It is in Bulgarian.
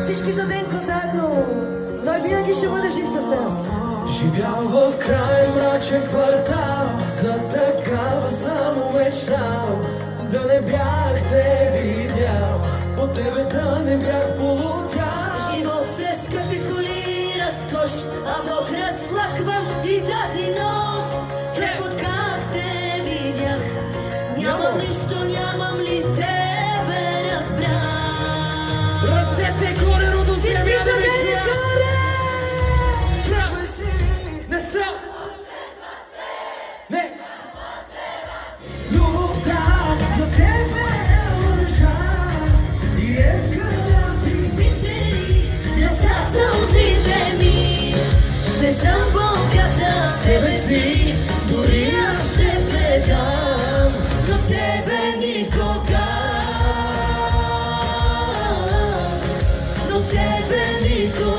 Всички за Денко заедно. Той винаги ще бъде жив с нас. Живял в край мрачен квартал, за такава само мечтал. Да не бях те видял, по тебе да не бях полудял. Живот се скъпи коли, разкош, а Бог разплаквам и тази нощ. Превод как те видях, нямам нищо, нямам ли тебе разбрах. Ръцете горе, родо Всички земя за да не Денис чуя. горе! Праве си, не съм. Не. Любовта за тебе лъжа и е в кръвта ти. Бисери, деца сълзите ми, ще съм богата себе си, дори аз ще предам, но тебе никога, но тебе никога.